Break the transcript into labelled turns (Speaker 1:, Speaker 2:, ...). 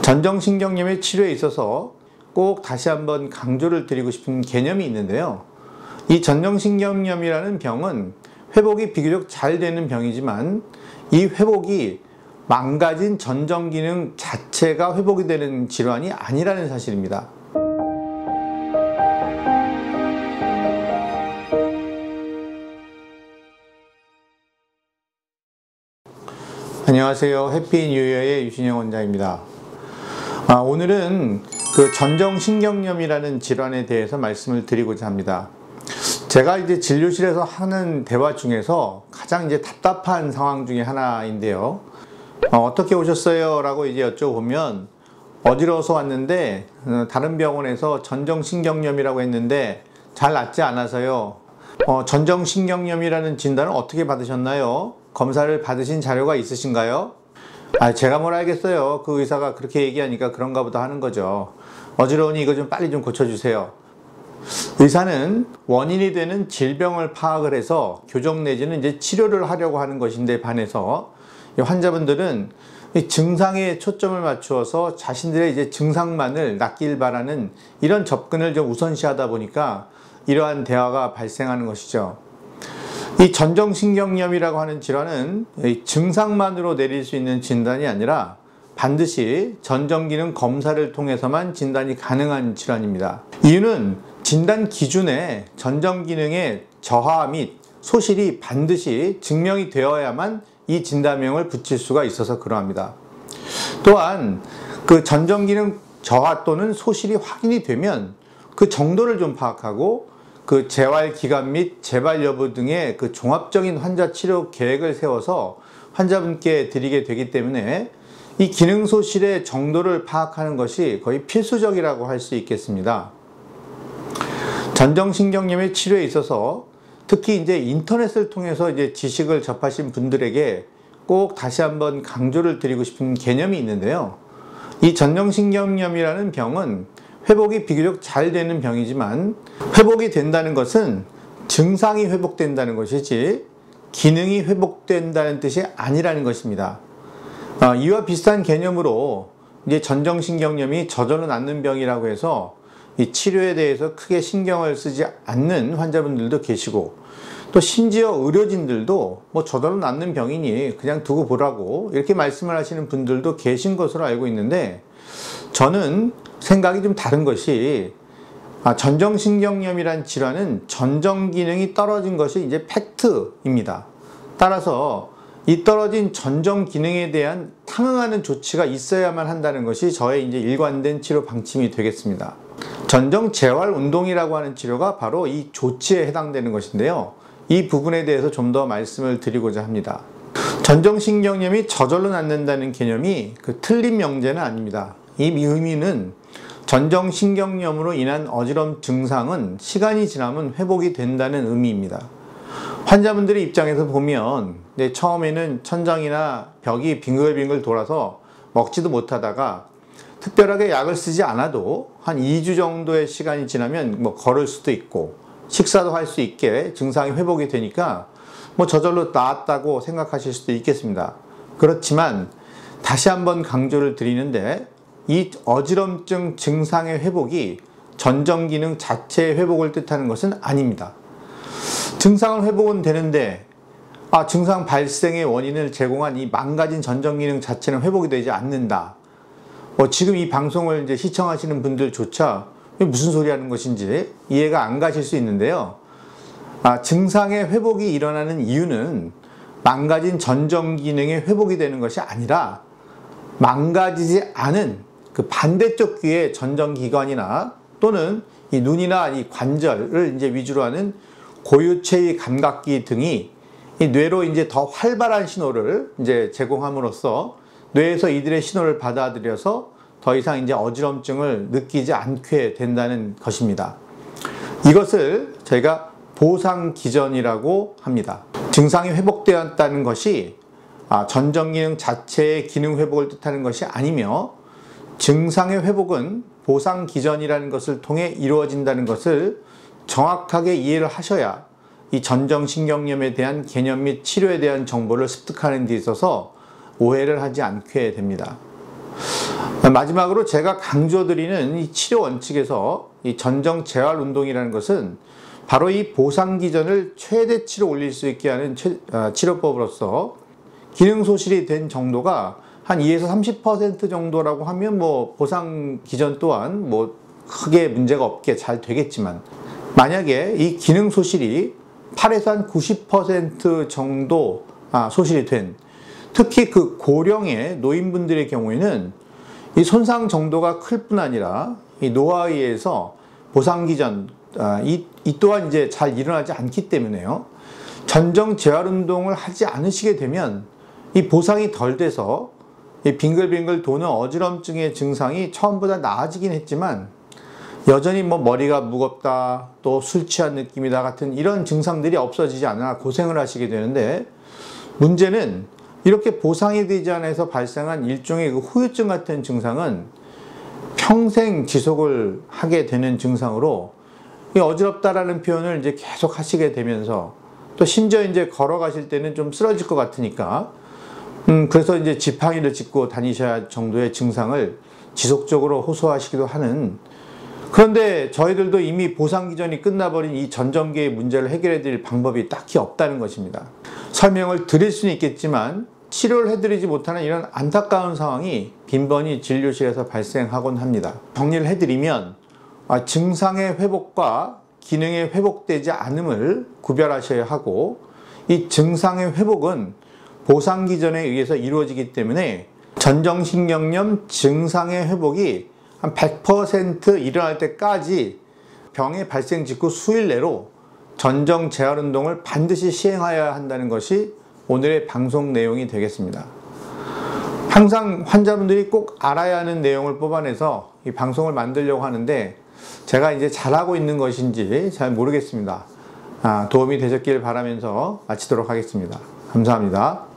Speaker 1: 전정신경염의 치료에 있어서 꼭 다시 한번 강조를 드리고 싶은 개념이 있는데요. 이 전정신경염이라는 병은 회복이 비교적 잘 되는 병이지만 이 회복이 망가진 전정기능 자체가 회복이 되는 질환이 아니라는 사실입니다. 안녕하세요. 해피 뉴 이어의 유신영 원장입니다. 오늘은 그 전정신경염이라는 질환에 대해서 말씀을 드리고자 합니다. 제가 이제 진료실에서 하는 대화 중에서 가장 이제 답답한 상황 중에 하나인데요. 어떻게 오셨어요? 라고 이제 여쭤보면 어지러워서 왔는데 다른 병원에서 전정신경염이라고 했는데 잘 낫지 않아서요. 전정신경염이라는 진단을 어떻게 받으셨나요? 검사를 받으신 자료가 있으신가요? 제가 뭘 알겠어요. 그 의사가 그렇게 얘기하니까 그런가 보다 하는 거죠. 어지러우니 이거 좀 빨리 좀 고쳐주세요. 의사는 원인이 되는 질병을 파악을 해서 교정 내지는 이제 치료를 하려고 하는 것인데 반해서 환자분들은 증상에 초점을 맞추어서 자신들의 이제 증상만을 낫길 바라는 이런 접근을 좀 우선시하다 보니까 이러한 대화가 발생하는 것이죠. 이 전정신경염이라고 하는 질환은 증상만으로 내릴 수 있는 진단이 아니라 반드시 전정기능 검사를 통해서만 진단이 가능한 질환입니다. 이유는 진단 기준에 전정기능의 저하 및 소실이 반드시 증명이 되어야만 이 진단명을 붙일 수가 있어서 그러합니다. 또한 그 전정기능 저하 또는 소실이 확인이 되면 그 정도를 좀 파악하고 그 재활 기간 및 재발 여부 등의 그 종합적인 환자 치료 계획을 세워서 환자분께 드리게 되기 때문에 이 기능 소실의 정도를 파악하는 것이 거의 필수적이라고 할 수 있겠습니다. 전정신경염의 치료에 있어서 특히 이제 인터넷을 통해서 이제 지식을 접하신 분들에게 꼭 다시 한번 강조를 드리고 싶은 개념이 있는데요. 이 전정신경염이라는 병은 회복이 비교적 잘 되는 병이지만 회복이 된다는 것은 증상이 회복된다는 것이지 기능이 회복된다는 뜻이 아니라는 것입니다. 이와 비슷한 개념으로 이제 전정신경염이 저절로 낫는 병이라고 해서 이 치료에 대해서 크게 신경을 쓰지 않는 환자분들도 계시고 또 심지어 의료진들도 뭐 저절로 낫는 병이니 그냥 두고 보라고 이렇게 말씀을 하시는 분들도 계신 것으로 알고 있는데 저는 생각이 좀 다른 것이 전정신경염이란 질환은 전정기능이 떨어진 것이 이제 팩트입니다. 따라서 이 떨어진 전정기능에 대한 상응하는 조치가 있어야만 한다는 것이 저의 이제 일관된 치료 방침이 되겠습니다. 전정재활운동이라고 하는 치료가 바로 이 조치에 해당되는 것인데요. 이 부분에 대해서 좀 더 말씀을 드리고자 합니다. 전정신경염이 저절로 낫는다는 개념이 그 틀린 명제는 아닙니다. 이 의미는 전정신경염으로 인한 어지럼 증상은 시간이 지나면 회복이 된다는 의미입니다. 환자분들의 입장에서 보면 처음에는 천장이나 벽이 빙글빙글 돌아서 먹지도 못하다가 특별하게 약을 쓰지 않아도 한 2주 정도의 시간이 지나면 뭐 걸을 수도 있고 식사도 할 수 있게 증상이 회복이 되니까 뭐 저절로 나았다고 생각하실 수도 있겠습니다. 그렇지만 다시 한번 강조를 드리는데 이 어지럼증 증상의 회복이 전정기능 자체의 회복을 뜻하는 것은 아닙니다. 증상은 회복은 되는데 증상 발생의 원인을 제공한 이 망가진 전정기능 자체는 회복이 되지 않는다. 지금 이 방송을 이제 시청하시는 분들조차 무슨 소리 하는 것인지 이해가 안 가실 수 있는데요. 증상의 회복이 일어나는 이유는 망가진 전정기능의 회복이 되는 것이 아니라 망가지지 않은 그 반대쪽 귀의 전정기관이나 또는 이 눈이나 이 관절을 이제 위주로 하는 고유체의 감각기 등이 이 뇌로 이제 더 활발한 신호를 이제 제공함으로써 뇌에서 이들의 신호를 받아들여서 더 이상 이제 어지럼증을 느끼지 않게 된다는 것입니다. 이것을 저희가 보상기전이라고 합니다. 증상이 회복되었다는 것이 전정기능 자체의 기능 회복을 뜻하는 것이 아니며 증상의 회복은 보상기전이라는 것을 통해 이루어진다는 것을 정확하게 이해를 하셔야 이 전정신경염에 대한 개념 및 치료에 대한 정보를 습득하는 데 있어서 오해를 하지 않게 됩니다. 마지막으로 제가 강조드리는 이 치료 원칙에서 이 전정 재활 운동이라는 것은 바로 이 보상 기전을 최대치로 올릴 수 있게 하는 치료법으로서 기능 소실이 된 정도가 한 2에서 30% 정도라고 하면 뭐 보상 기전 또한 뭐 크게 문제가 없게 잘 되겠지만, 만약에 이 기능 소실이 8에서 한 90% 정도 소실이 된, 특히 그 고령의 노인분들의 경우에는 이 손상 정도가 클 뿐 아니라 이 노화에 의해서 보상 기전 이 또한 이제 잘 일어나지 않기 때문에요. 전정 재활 운동을 하지 않으시게 되면 이 보상이 덜 돼서 이 빙글빙글 도는 어지럼증의 증상이 처음보다 나아지긴 했지만 여전히 뭐 머리가 무겁다, 또 술 취한 느낌이다 같은 이런 증상들이 없어지지 않아 고생을 하시게 되는데, 문제는 이렇게 보상이 되지 않아서 발생한 일종의 그 후유증 같은 증상은 평생 지속을 하게 되는 증상으로, 어지럽다라는 표현을 이제 계속 하시게 되면서 또 심지어 이제 걸어가실 때는 좀 쓰러질 것 같으니까 그래서 이제 지팡이를 짚고 다니셔야 할 정도의 증상을 지속적으로 호소하시기도 하는. 그런데 저희들도 이미 보상 기전이 끝나버린 이 전정기의 문제를 해결해 드릴 방법이 딱히 없다는 것입니다. 설명을 드릴 수는 있겠지만 치료를 해드리지 못하는 이런 안타까운 상황이 빈번히 진료실에서 발생하곤 합니다. 정리를 해드리면 증상의 회복과 기능의 회복되지 않음을 구별하셔야 하고, 이 증상의 회복은 보상 기전에 의해서 이루어지기 때문에 전정신경염 증상의 회복이 한 100% 일어날 때까지 병의 발생 직후 수일 내로 전정 재활 운동을 반드시 시행하여야 한다는 것이 오늘의 방송 내용이 되겠습니다. 항상 환자분들이 꼭 알아야 하는 내용을 뽑아내서 이 방송을 만들려고 하는데 제가 이제 잘하고 있는 것인지 잘 모르겠습니다. 도움이 되셨길 바라면서 마치도록 하겠습니다. 감사합니다.